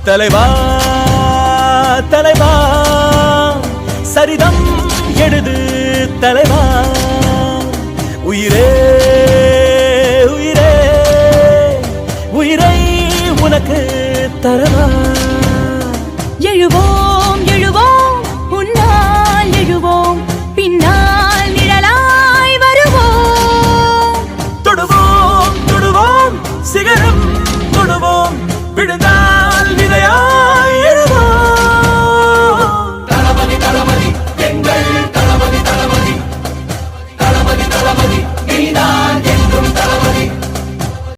தலைவா தலைவா சரிதம் எழுது தலைவா உயிரே உயிரே உயிரை உனக்கு தரவா எழுவோம் எழுவோம் உன்னால் எழுவோம் பின்னால் நிழலாய் வருவோம் தொடுவோம் தொடுவோம் சிகரம்